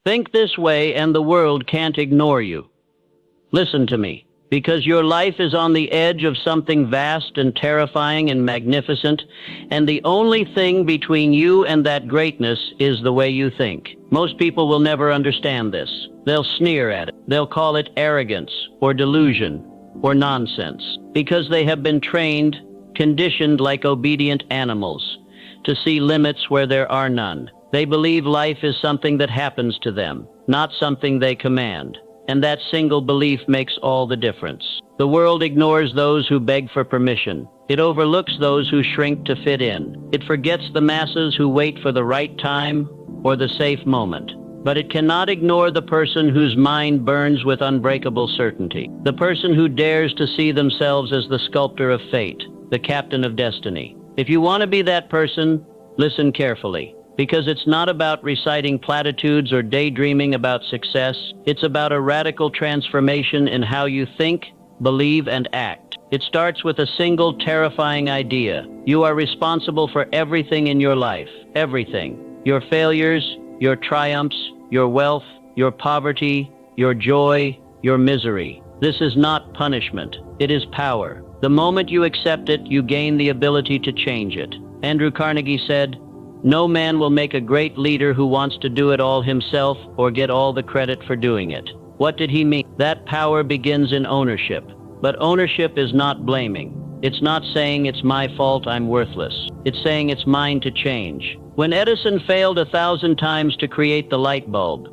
Think this way and the world can't ignore you. Listen to me, because your life is on the edge of something vast and terrifying and magnificent, and the only thing between you and that greatness is the way you think. Most people will never understand this. They'll sneer at it. They'll call it arrogance or delusion or nonsense, because they have been trained, conditioned like obedient animals, to see limits where there are none. They believe life is something that happens to them, not something they command. And that single belief makes all the difference. The world ignores those who beg for permission. It overlooks those who shrink to fit in. It forgets the masses who wait for the right time or the safe moment. But it cannot ignore the person whose mind burns with unbreakable certainty. The person who dares to see themselves as the sculptor of fate, the captain of destiny. If you want to be that person, listen carefully. Because it's not about reciting platitudes or daydreaming about success. It's about a radical transformation in how you think, believe, and act. It starts with a single terrifying idea. You are responsible for everything in your life. Everything. Your failures, your triumphs, your wealth, your poverty, your joy, your misery. This is not punishment. It is power. The moment you accept it, you gain the ability to change it. Andrew Carnegie said, "No man will make a great leader who wants to do it all himself or get all the credit for doing it." What did he mean? That power begins in ownership. But ownership is not blaming. It's not saying it's my fault, I'm worthless. It's saying it's mine to change. When Edison failed 1,000 times to create the light bulb,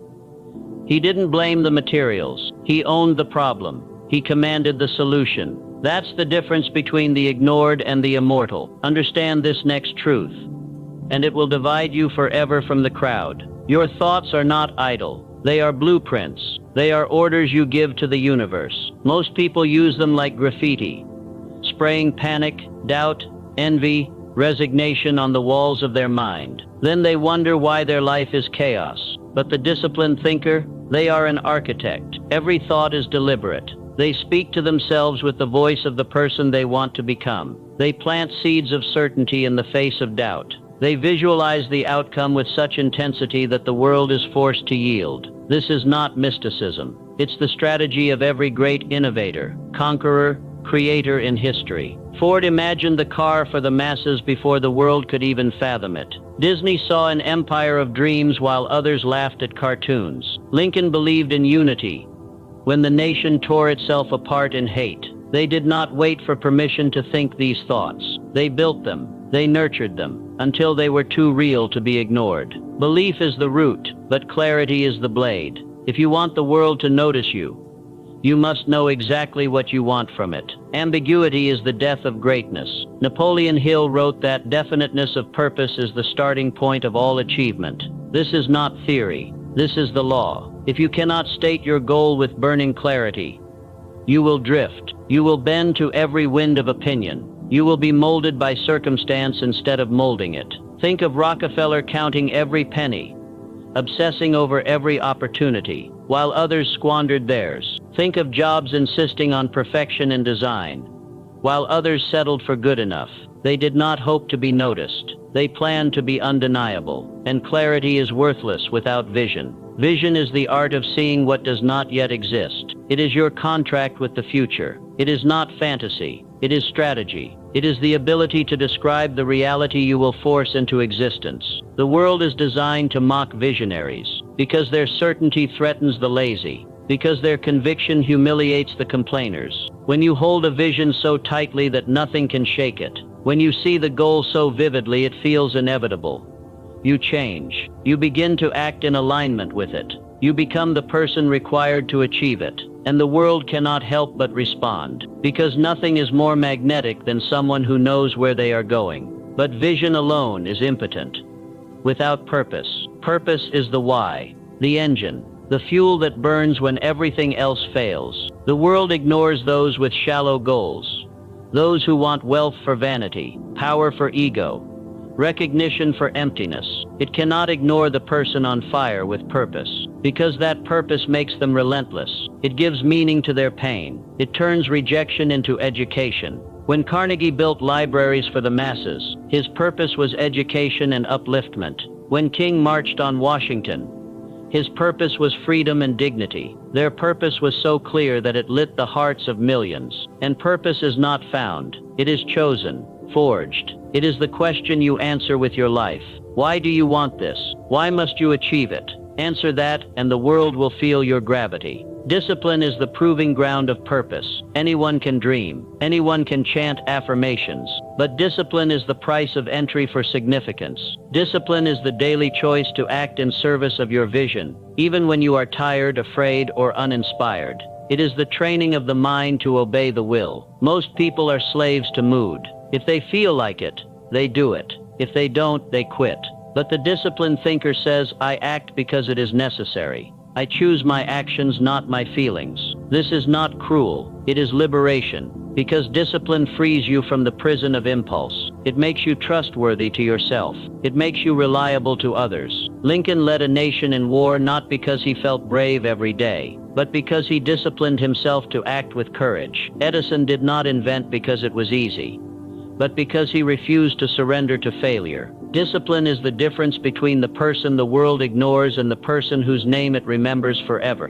he didn't blame the materials. He owned the problem. He commanded the solution. That's the difference between the ignored and the immortal. Understand this next truth, and it will divide you forever from the crowd. Your thoughts are not idle. They are blueprints. They are orders you give to the universe. Most people use them like graffiti, spraying panic, doubt, envy, resignation on the walls of their mind. Then they wonder why their life is chaos. But the disciplined thinker, they are an architect. Every thought is deliberate. They speak to themselves with the voice of the person they want to become. They plant seeds of certainty in the face of doubt. They visualize the outcome with such intensity that the world is forced to yield. This is not mysticism. It's the strategy of every great innovator, conqueror, creator in history. Ford imagined the car for the masses before the world could even fathom it. Disney saw an empire of dreams while others laughed at cartoons. Lincoln believed in unity when the nation tore itself apart in hate. They did not wait for permission to think these thoughts. They built them. They nurtured them until they were too real to be ignored. Belief is the root, but clarity is the blade. If you want the world to notice you, you must know exactly what you want from it. Ambiguity is the death of greatness. Napoleon Hill wrote that definiteness of purpose is the starting point of all achievement. This is not theory. This is the law. If you cannot state your goal with burning clarity, you will drift. You will bend to every wind of opinion. You will be molded by circumstance instead of molding it. Think of Rockefeller counting every penny, obsessing over every opportunity, while others squandered theirs. Think of Jobs insisting on perfection in design, while others settled for good enough. They did not hope to be noticed. They planned to be undeniable. And clarity is worthless without vision. Vision is the art of seeing what does not yet exist. It is your contract with the future. It is not fantasy. It is strategy. It is the ability to describe the reality you will force into existence. The world is designed to mock visionaries, because their certainty threatens the lazy, because their conviction humiliates the complainers. When you hold a vision so tightly that nothing can shake it, when you see the goal so vividly it feels inevitable, you change. You begin to act in alignment with it. You become the person required to achieve it. And the world cannot help but respond, because nothing is more magnetic than someone who knows where they are going. But vision alone is impotent. Without purpose. Purpose is the why, the engine, the fuel that burns when everything else fails. The world ignores those with shallow goals, those who want wealth for vanity, power for ego, recognition for emptiness. It cannot ignore the person on fire with purpose, because that purpose makes them relentless. It gives meaning to their pain. It turns rejection into education. When Carnegie built libraries for the masses, his purpose was education and upliftment. When King marched on Washington, His purpose was freedom and dignity. Their purpose was so clear that it lit the hearts of millions. And purpose is not found. It is chosen, forged. It is the question you answer with your life. Why do you want this? Why must you achieve it? Answer that, and the world will feel your gravity. Discipline is the proving ground of purpose. Anyone can dream. Anyone can chant affirmations. But discipline is the price of entry for significance. Discipline is the daily choice to act in service of your vision, even when you are tired, afraid, or uninspired. It is the training of the mind to obey the will. Most people are slaves to mood. If they feel like it, they do it. If they don't, they quit. But the disciplined thinker says, I act because it is necessary. I choose my actions, not my feelings. This is not cruel. It is liberation. Because discipline frees you from the prison of impulse. It makes you trustworthy to yourself. It makes you reliable to others. Lincoln led a nation in war not because he felt brave every day, but because he disciplined himself to act with courage. Edison did not invent because it was easy, but because he refused to surrender to failure. Discipline is the difference between the person the world ignores and the person whose name it remembers forever.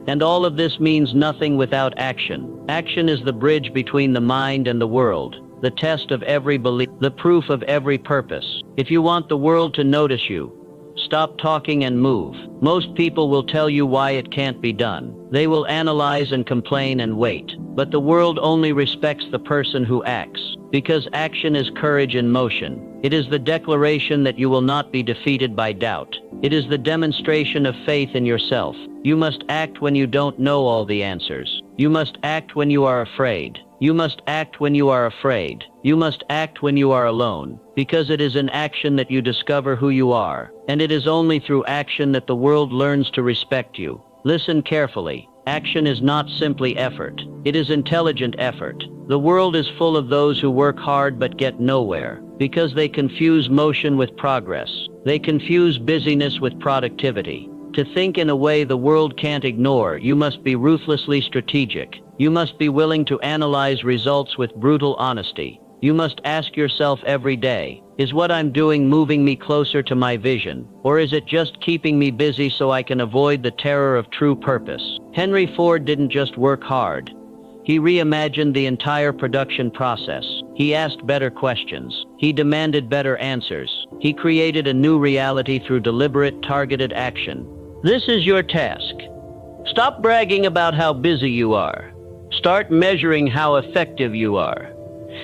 And all of this means nothing without action. Action is the bridge between the mind and the world, the test of every belief, the proof of every purpose. If you want the world to notice you, stop talking and move. Most people will tell you why it can't be done. They will analyze and complain and wait. But the world only respects the person who acts, because action is courage in motion. It is the declaration that you will not be defeated by doubt. It is the demonstration of faith in yourself. You must act when you don't know all the answers. You must act when you are afraid. You must act when you are afraid. You must act when you are alone, because it is in action that you discover who you are, and it is only through action that the world learns to respect you. Listen carefully. Action is not simply effort. It is intelligent effort. The world is full of those who work hard but get nowhere, because they confuse motion with progress. They confuse busyness with productivity. To think in a way the world can't ignore, you must be ruthlessly strategic. You must be willing to analyze results with brutal honesty. You must ask yourself every day, is what I'm doing moving me closer to my vision, or is it just keeping me busy so I can avoid the terror of true purpose? Henry Ford didn't just work hard. He reimagined the entire production process. He asked better questions. He demanded better answers. He created a new reality through deliberate, targeted action. This is your task. Stop bragging about how busy you are. Start measuring how effective you are.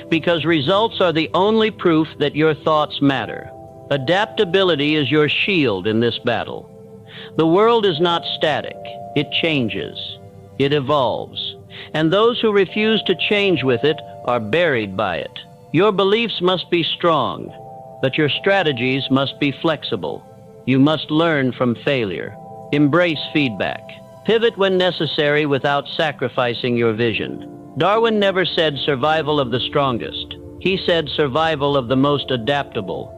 Because results are the only proof that your thoughts matter. Adaptability is your shield in this battle. The world is not static. It changes. It evolves. And those who refuse to change with it are buried by it. Your beliefs must be strong, but your strategies must be flexible. You must learn from failure. Embrace feedback. Pivot when necessary without sacrificing your vision. Darwin never said survival of the strongest. He said survival of the most adaptable.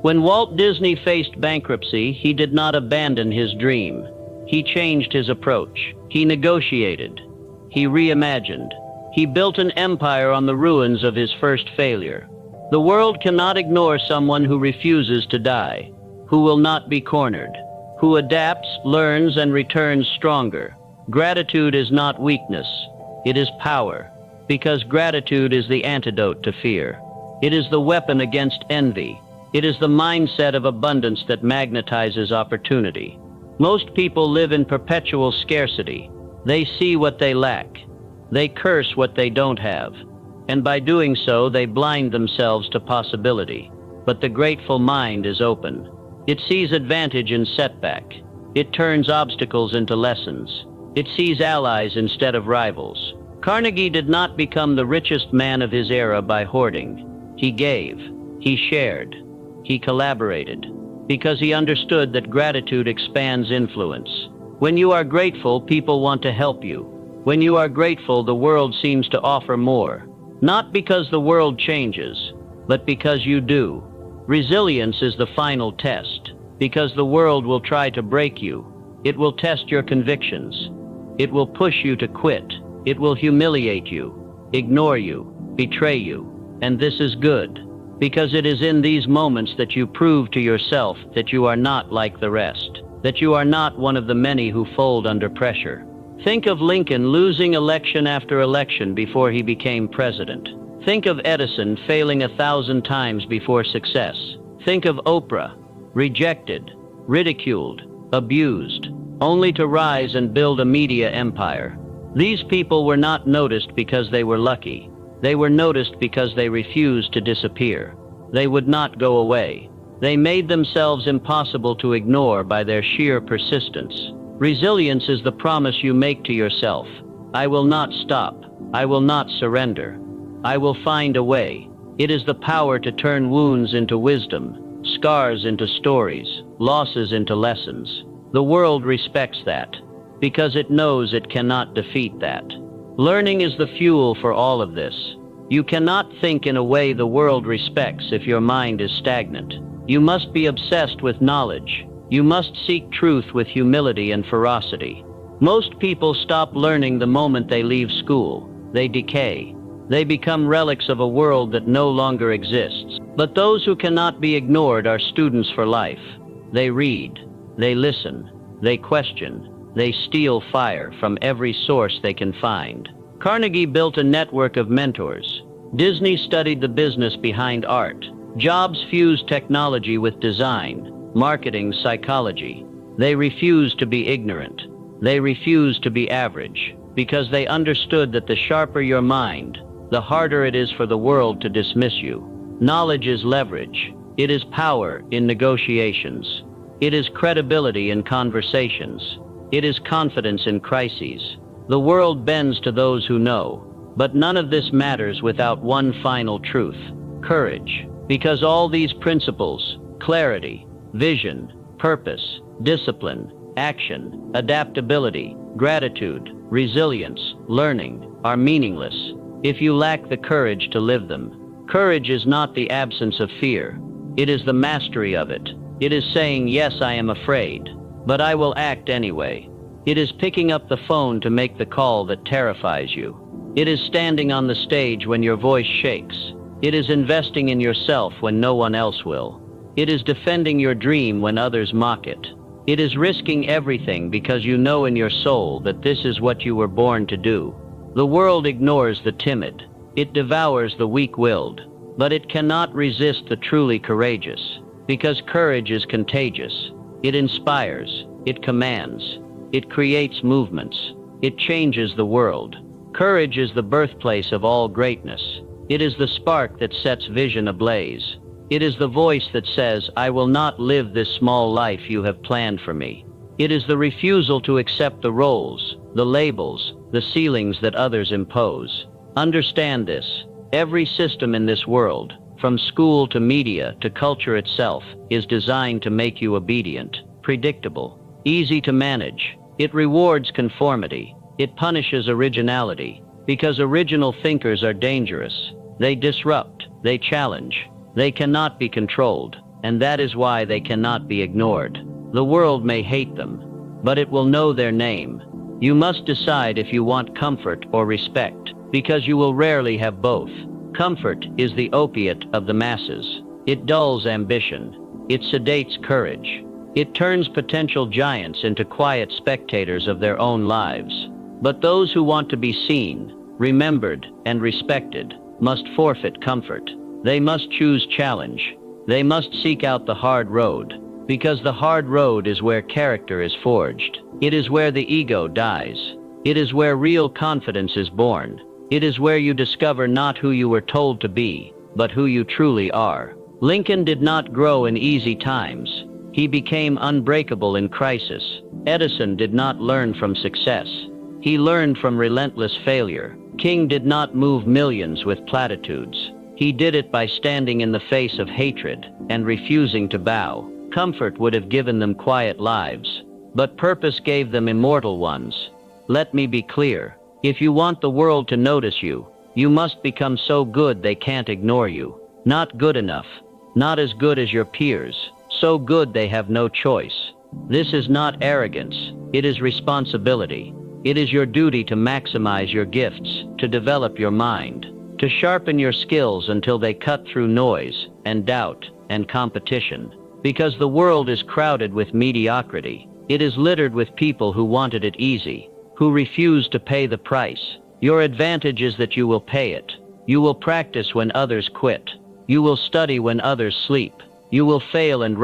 When Walt Disney faced bankruptcy, he did not abandon his dream. He changed his approach. He negotiated. He reimagined. He built an empire on the ruins of his first failure. The world cannot ignore someone who refuses to die, who will not be cornered, who adapts, learns, and returns stronger. Gratitude is not weakness. It is power, because gratitude is the antidote to fear. It is the weapon against envy. It is the mindset of abundance that magnetizes opportunity. Most people live in perpetual scarcity. They see what they lack. They curse what they don't have. And by doing so, they blind themselves to possibility. But the grateful mind is open. It sees advantage in setback. It turns obstacles into lessons. It sees allies instead of rivals. Carnegie did not become the richest man of his era by hoarding. He gave. He shared. He collaborated. Because he understood that gratitude expands influence. When you are grateful, people want to help you. When you are grateful, the world seems to offer more. Not because the world changes, but because you do. Resilience is the final test, because the world will try to break you. It will test your convictions. It will push you to quit. It will humiliate you, ignore you, betray you. And this is good, because it is in these moments that you prove to yourself that you are not like the rest, that you are not one of the many who fold under pressure. Think of Lincoln losing election after election before he became president. Think of Edison failing 1,000 times before success. Think of Oprah, rejected, ridiculed, abused, only to rise and build a media empire. These people were not noticed because they were lucky. They were noticed because they refused to disappear. They would not go away. They made themselves impossible to ignore by their sheer persistence. Resilience is the promise you make to yourself. I will not stop. I will not surrender. I will find a way. It is the power to turn wounds into wisdom, scars into stories, losses into lessons. The world respects that, because it knows it cannot defeat that. Learning is the fuel for all of this. You cannot think in a way the world respects if your mind is stagnant. You must be obsessed with knowledge. You must seek truth with humility and ferocity. Most people stop learning the moment they leave school. They decay. They become relics of a world that no longer exists. But those who cannot be ignored are students for life. They read. They listen. They question. They steal fire from every source they can find. Carnegie built a network of mentors. Disney studied the business behind art. Jobs fused technology with design, marketing, psychology. They refused to be ignorant. They refused to be average, because they understood that the sharper your mind, the harder it is for the world to dismiss you. Knowledge is leverage. It is power in negotiations. It is credibility in conversations. It is confidence in crises. The world bends to those who know, but none of this matters without one final truth: courage. Because all these principles, clarity, vision, purpose, discipline, action, adaptability, gratitude, resilience, learning, are meaningless if you lack the courage to live them. Courage is not the absence of fear. It is the mastery of it. It is saying, yes, I am afraid, but I will act anyway. It is picking up the phone to make the call that terrifies you. It is standing on the stage when your voice shakes. It is investing in yourself when no one else will. It is defending your dream when others mock it. It is risking everything because you know in your soul that this is what you were born to do. The world ignores the timid. It devours the weak-willed. But it cannot resist the truly courageous, because courage is contagious. It inspires. It commands. It creates movements. It changes the world. Courage is the birthplace of all greatness. It is the spark that sets vision ablaze. It is the voice that says, I will not live this small life you have planned for me. It is the refusal to accept the roles, the labels, the ceilings that others impose. Understand this. Every system in this world, from school to media to culture itself, is designed to make you obedient, predictable, easy to manage. It rewards conformity. It punishes originality, because original thinkers are dangerous. They disrupt, they challenge, they cannot be controlled, and that is why they cannot be ignored. The world may hate them, but it will know their name. You must decide if you want comfort or respect, because you will rarely have both. Comfort is the opiate of the masses. It dulls ambition. It sedates courage. It turns potential giants into quiet spectators of their own lives. But those who want to be seen, remembered, and respected must forfeit comfort. They must choose challenge. They must seek out the hard road, because the hard road is where character is forged. It is where the ego dies. It is where real confidence is born. It is where you discover not who you were told to be, but who you truly are. Lincoln did not grow in easy times. He became unbreakable in crisis. Edison did not learn from success. He learned from relentless failure. King did not move millions with platitudes. He did it by standing in the face of hatred and refusing to bow. Comfort would have given them quiet lives, but purpose gave them immortal ones. Let me be clear. If you want the world to notice you, you must become so good they can't ignore you. Not good enough. Not as good as your peers. So good they have no choice. This is not arrogance. It is responsibility. It is your duty to maximize your gifts, to develop your mind, to sharpen your skills until they cut through noise and doubt and competition. Because the world is crowded with mediocrity. It is littered with people who wanted it easy, who refused to pay the price. Your advantage is that you will pay it. You will practice when others quit. You will study when others sleep. You will fail and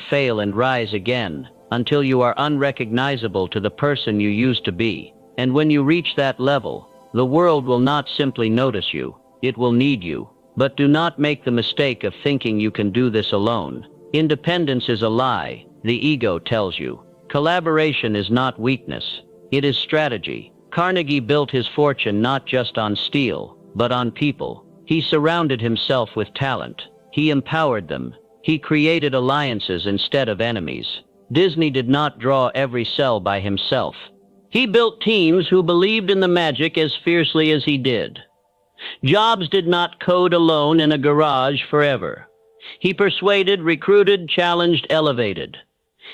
fail and rise again, until you are unrecognizable to the person you used to be. And when you reach that level, the world will not simply notice you, it will need you. But do not make the mistake of thinking you can do this alone. Independence is a lie, the ego tells you. Collaboration is not weakness, it is strategy. Carnegie built his fortune not just on steel, but on people. He surrounded himself with talent. He empowered them. He created alliances instead of enemies. Disney did not draw every cell by himself. He built teams who believed in the magic as fiercely as he did. Jobs did not code alone in a garage forever. He persuaded, recruited, challenged, elevated.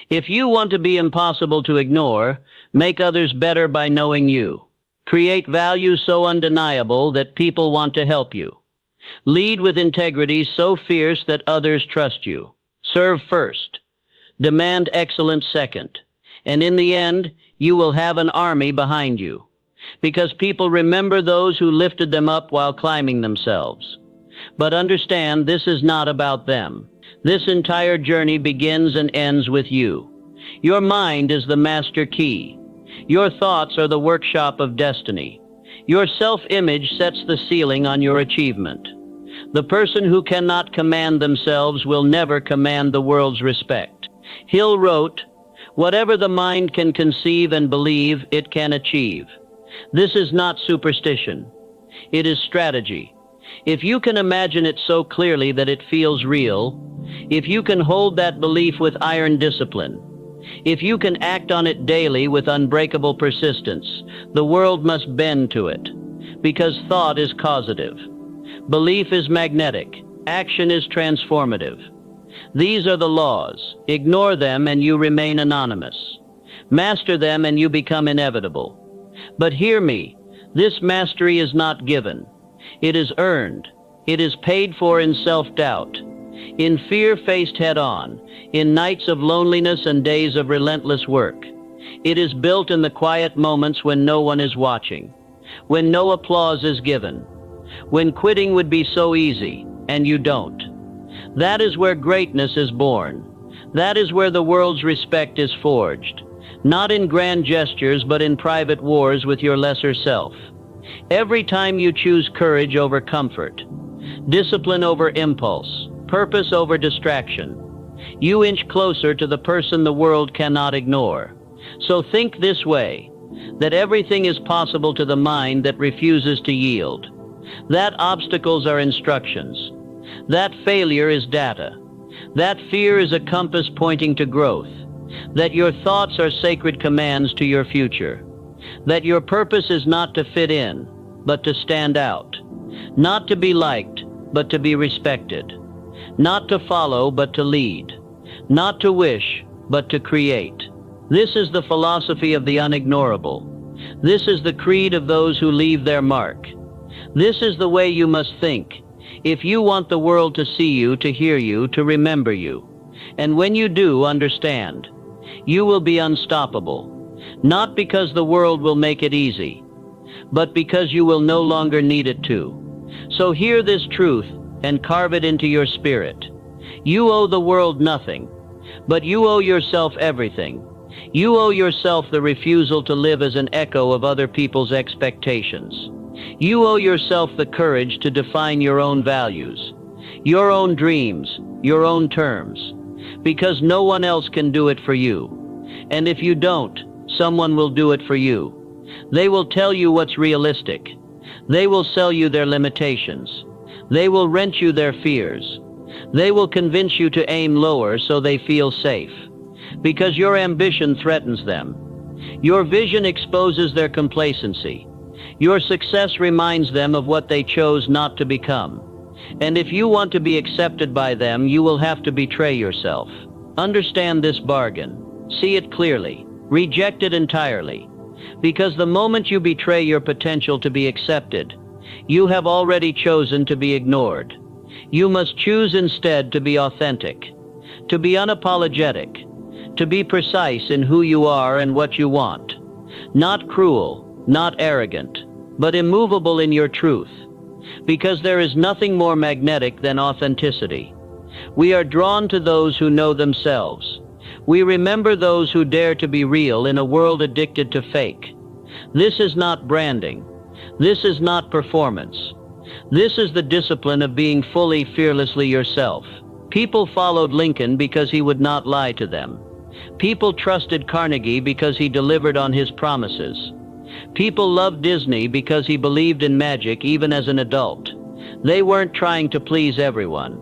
If you want to be impossible to ignore, make others better by knowing you. Create value so undeniable that people want to help you. Lead with integrity so fierce that others trust you. Serve first. Demand excellence second. And in the end, you will have an army behind you. Because people remember those who lifted them up while climbing themselves. But understand, this is not about them. This entire journey begins and ends with you. Your mind is the master key. Your thoughts are the workshop of destiny. Your self-image sets the ceiling on your achievement. The person who cannot command themselves will never command the world's respect. Hill wrote, "Whatever the mind can conceive and believe, it can achieve." This is not superstition. It is strategy. If you can imagine it so clearly that it feels real, if you can hold that belief with iron discipline, if you can act on it daily with unbreakable persistence, the world must bend to it, because thought is causative. Belief is magnetic. Action is transformative. These are the laws. Ignore them and you remain anonymous. Master them and you become inevitable. But hear me, this mastery is not given. It is earned. It is paid for in self-doubt, in fear faced head-on, in nights of loneliness and days of relentless work. It is built in the quiet moments when no one is watching, when no applause is given, when quitting would be so easy, and you don't. That is where greatness is born. That is where the world's respect is forged. Not in grand gestures, but in private wars with your lesser self. Every time you choose courage over comfort, discipline over impulse, purpose over distraction, you inch closer to the person the world cannot ignore. So think this way, that everything is possible to the mind that refuses to yield. That obstacles are instructions. That failure is data. That fear is a compass pointing to growth. That your thoughts are sacred commands to your future. That your purpose is not to fit in, but to stand out. Not to be liked, but to be respected. Not to follow, but to lead. Not to wish, but to create. This is the philosophy of the unignorable. This is the creed of those who leave their mark. This is the way you must think, if you want the world to see you, to hear you, to remember you. And when you do, understand, you will be unstoppable. Not because the world will make it easy, but because you will no longer need it to. So hear this truth and carve it into your spirit. You owe the world nothing, but you owe yourself everything. You owe yourself the refusal to live as an echo of other people's expectations. You owe yourself the courage to define your own values, your own dreams, your own terms, because no one else can do it for you. And if you don't, someone will do it for you. They will tell you what's realistic. They will sell you their limitations. They will rent you their fears. They will convince you to aim lower so they feel safe, because your ambition threatens them. Your vision exposes their complacency. Your success reminds them of what they chose not to become. And if you want to be accepted by them, you will have to betray yourself. Understand this bargain. See it clearly. Reject it entirely. Because the moment you betray your potential to be accepted, you have already chosen to be ignored. You must choose instead to be authentic, to be unapologetic, To be precise in who you are and what you want. Not cruel, not arrogant, but immovable in your truth. Because there is nothing more magnetic than authenticity. We are drawn to those who know themselves. We remember those who dare to be real in a world addicted to fake. This is not branding. This is not performance. This is the discipline of being fully, fearlessly yourself. People followed Lincoln because he would not lie to them. People trusted Carnegie because he delivered on his promises. People loved Disney because he believed in magic even as an adult. They weren't trying to please everyone.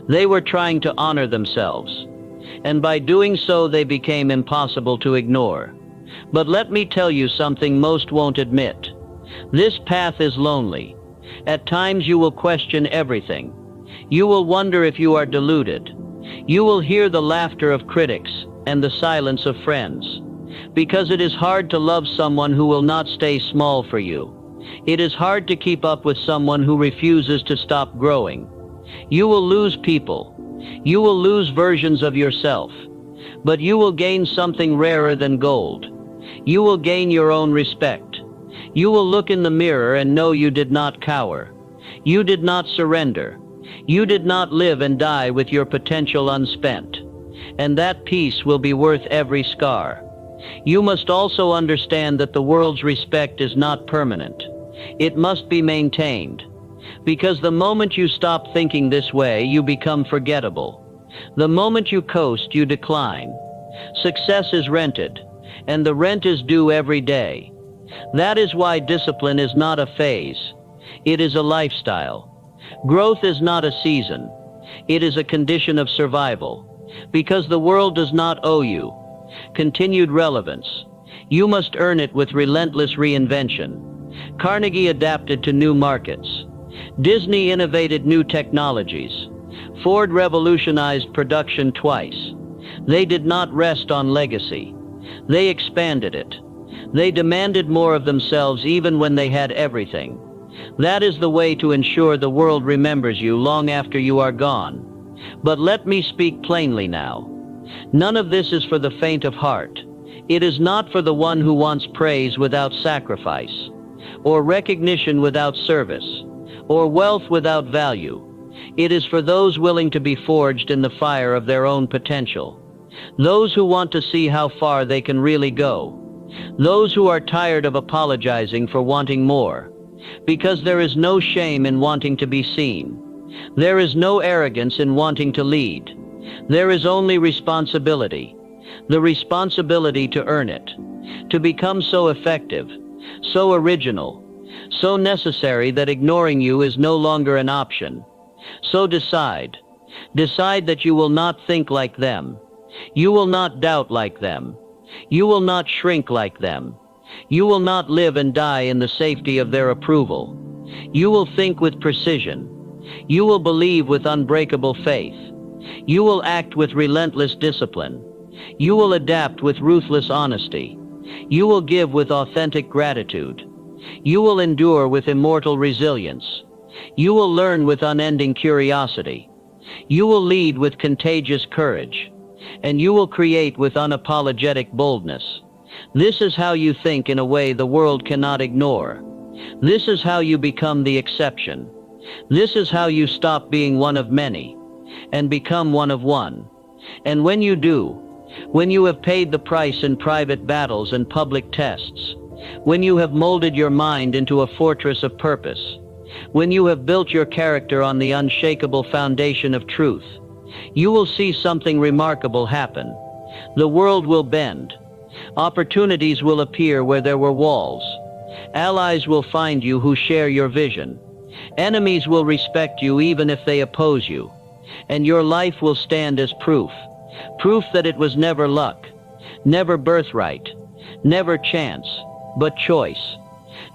They were trying to honor themselves. And by doing so, they became impossible to ignore. But let me tell you something most won't admit. This path is lonely. At times you will question everything. You will wonder if you are deluded. You will hear the laughter of critics and the silence of friends. Because it is hard to love someone who will not stay small for you. It is hard to keep up with someone who refuses to stop growing. You will lose people. You will lose versions of yourself. But you will gain something rarer than gold. You will gain your own respect. You will look in the mirror and know you did not cower. You did not surrender. You did not live and die with your potential unspent. And that peace will be worth every scar. You must also understand that the world's respect is not permanent. It must be maintained. Because the moment you stop thinking this way, you become forgettable. The moment you coast, you decline. Success is rented, and the rent is due every day. That is why discipline is not a phase. It is a lifestyle. Growth is not a season. It is a condition of survival. Because the world does not owe you continued relevance. You must earn it with relentless reinvention. Carnegie adapted to new markets. Disney innovated new technologies. Ford revolutionized production twice. They did not rest on legacy. They expanded it. They demanded more of themselves even when they had everything. That is the way to ensure the world remembers you long after you are gone. But let me speak plainly now. None of this is for the faint of heart. It is not for the one who wants praise without sacrifice, or recognition without service, or wealth without value. It is for those willing to be forged in the fire of their own potential. Those who want to see how far they can really go. Those who are tired of apologizing for wanting more. Because there is no shame in wanting to be seen. There is no arrogance in wanting to lead. There is only responsibility. The responsibility to earn it. To become so effective, so original, so necessary that ignoring you is no longer an option. So decide. Decide that you will not think like them. You will not doubt like them. You will not shrink like them. You will not live and die in the safety of their approval. You will think with precision. You will believe with unbreakable faith. You will act with relentless discipline. You will adapt with ruthless honesty. You will give with authentic gratitude. You will endure with immortal resilience. You will learn with unending curiosity. You will lead with contagious courage. And you will create with unapologetic boldness. This is how you think in a way the world cannot ignore. This is how you become the exception. This is how you stop being one of many and become one of one. And when you do, when you have paid the price in private battles and public tests, when you have molded your mind into a fortress of purpose, when you have built your character on the unshakable foundation of truth, you will see something remarkable happen. The world will bend. Opportunities will appear where there were walls. Allies will find you who share your vision. Enemies will respect you even if they oppose you. And your life will stand as proof. Proof that it was never luck, never birthright, never chance, but choice.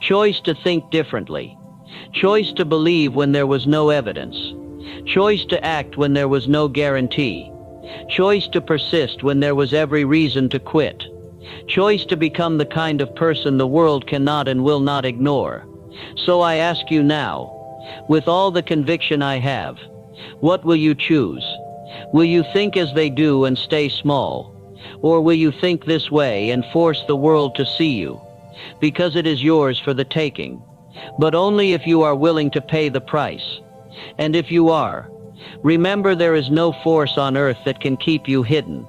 Choice to think differently. Choice to believe when there was no evidence. Choice to act when there was no guarantee. Choice to persist when there was every reason to quit. Choice to become the kind of person the world cannot and will not ignore. So I ask you now, with all the conviction I have, what will you choose? Will you think as they do and stay small? Or will you think this way and force the world to see you? Because it is yours for the taking, but only if you are willing to pay the price. And if you are, remember there is no force on earth that can keep you hidden,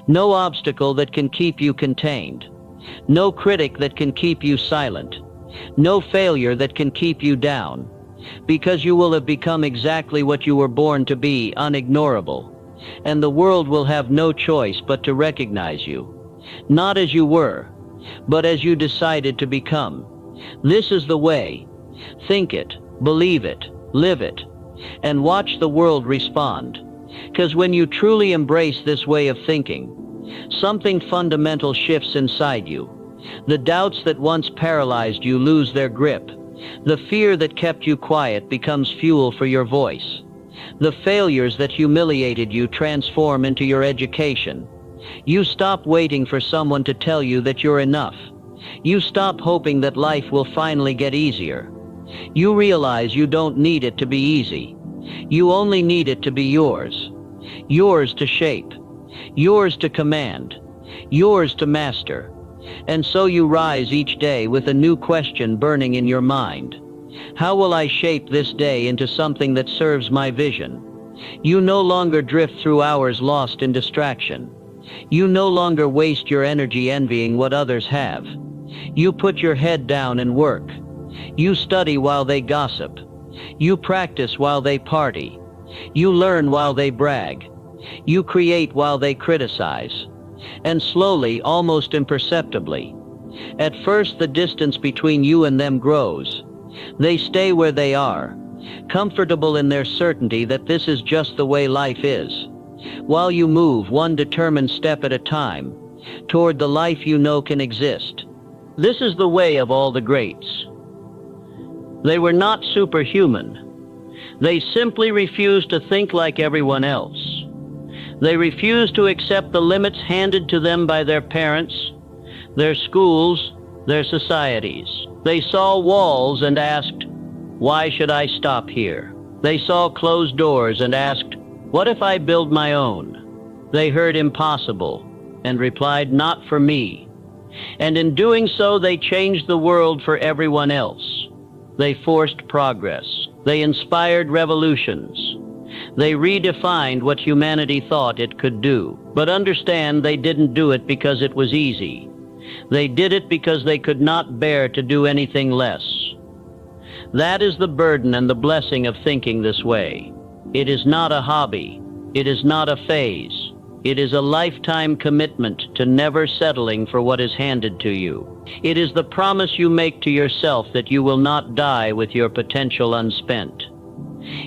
no obstacle that can keep you contained, no critic that can keep you silent, no failure that can keep you down, because you will have become exactly what you were born to be, unignorable, and the world will have no choice but to recognize you, not as you were, but as you decided to become. This is the way. Think it, believe it, live it, and watch the world respond. Because when you truly embrace this way of thinking, something fundamental shifts inside you. The doubts that once paralyzed you lose their grip. The fear that kept you quiet becomes fuel for your voice. The failures that humiliated you transform into your education. You stop waiting for someone to tell you that you're enough. You stop hoping that life will finally get easier. You realize you don't need it to be easy. You only need it to be yours. Yours to shape. Yours to command. Yours to master. And so you rise each day with a new question burning in your mind. How will I shape this day into something that serves my vision? You no longer drift through hours lost in distraction. You no longer waste your energy envying what others have. You put your head down and work. You study while they gossip. You practice while they party. You learn while they brag. You create while they criticize. And slowly, almost imperceptibly, at first the distance between you and them grows. They stay where they are, comfortable in their certainty that this is just the way life is, while you move one determined step at a time toward the life you know can exist. This is the way of all the greats. They were not superhuman. They simply refused to think like everyone else. They refused to accept the limits handed to them by their parents, their schools, their societies. They saw walls and asked, "Why should I stop here?" They saw closed doors and asked, "What if I build my own?" They heard impossible and replied, "Not for me." And in doing so, they changed the world for everyone else. They forced progress. They inspired revolutions. They redefined what humanity thought it could do. But understand, they didn't do it because it was easy. They did it because they could not bear to do anything less. That is the burden and the blessing of thinking this way. It is not a hobby. It is not a phase. It is a lifetime commitment to never settling for what is handed to you. It is the promise you make to yourself that you will not die with your potential unspent.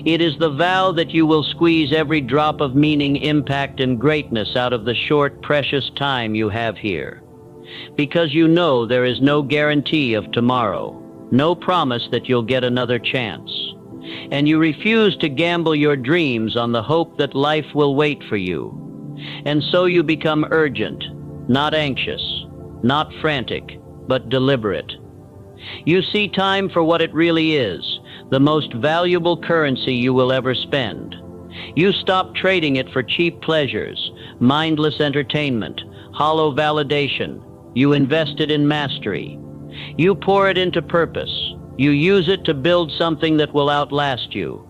It is the vow that you will squeeze every drop of meaning, impact, and greatness out of the short, precious time you have here. Because you know there is no guarantee of tomorrow, no promise that you'll get another chance. And you refuse to gamble your dreams on the hope that life will wait for you. And so you become urgent, not anxious, not frantic, but deliberate. You see time for what it really is, the most valuable currency you will ever spend. You stop trading it for cheap pleasures, mindless entertainment, hollow validation. You invest it in mastery. You pour it into purpose. You use it to build something that will outlast you.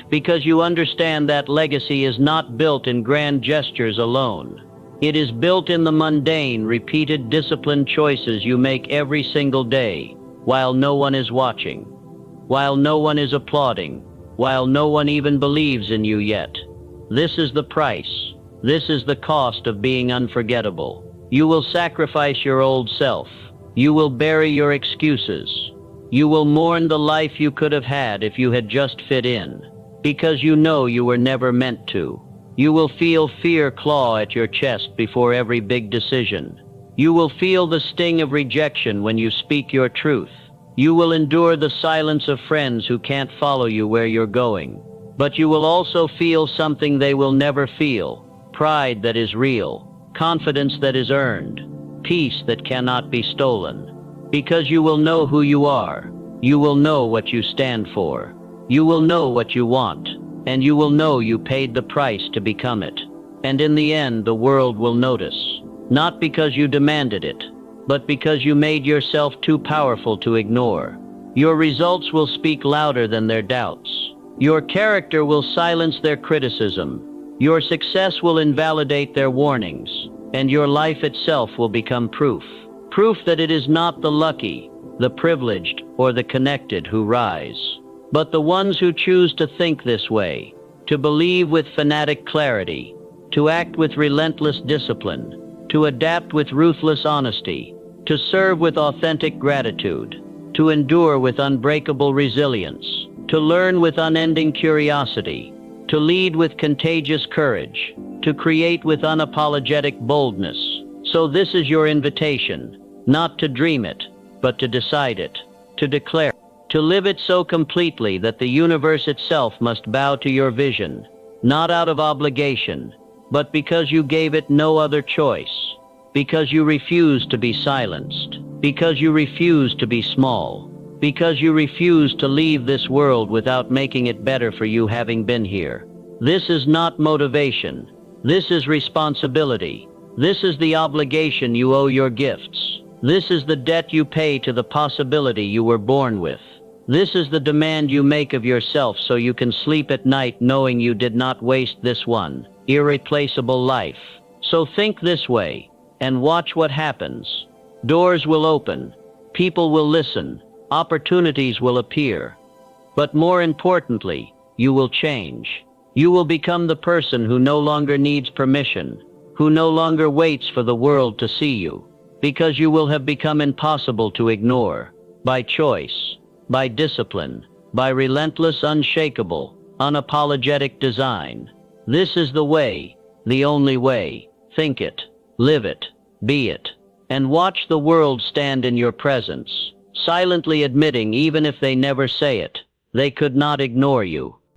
Because you understand that legacy is not built in grand gestures alone. It is built in the mundane, repeated, disciplined choices you make every single day, while no one is watching, while no one is applauding, while no one even believes in you yet. This is the price. This is the cost of being unforgettable. You will sacrifice your old self. You will bury your excuses. You will mourn the life you could have had if you had just fit in, because you know you were never meant to. You will feel fear claw at your chest before every big decision. You will feel the sting of rejection when you speak your truth. You will endure the silence of friends who can't follow you where you're going. But you will also feel something they will never feel: pride that is real, confidence that is earned, peace that cannot be stolen. Because you will know who you are. You will know what you stand for. You will know what you want. And you will know you paid the price to become it. And in the end, the world will notice. not because you demanded it, but because you made yourself too powerful to ignore. Your results will speak louder than their doubts. Your character will silence their criticism. Your success will invalidate their warnings, and your life itself will become proof. Proof that it is not the lucky, the privileged, or the connected who rise, but the ones who choose to think this way, to believe with fanatic clarity, to act with relentless discipline, to adapt with ruthless honesty, to serve with authentic gratitude, to endure with unbreakable resilience, to learn with unending curiosity, to lead with contagious courage, to create with unapologetic boldness. So this is your invitation, not to dream it, but to decide it, to declare, to live it so completely that the universe itself must bow to your vision, not out of obligation, but because you gave it no other choice, because you refused to be silenced, because you refused to be small, because you refused to leave this world without making it better for you having been here. This is not motivation. This is responsibility. This is the obligation you owe your gifts. This is the debt you pay to the possibility you were born with. This is the demand you make of yourself so you can sleep at night knowing you did not waste this one irreplaceable life. So think this way, and watch what happens. Doors will open, people will listen, opportunities will appear. But more importantly, you will change. You will become the person who no longer needs permission, who no longer waits for the world to see you, because you will have become impossible to ignore, by choice, by discipline, by relentless, unshakable, unapologetic design. This is the way, the only way. Think it, live it, be it, and watch the world stand in your presence, silently admitting, even if they never say it, they could not ignore you.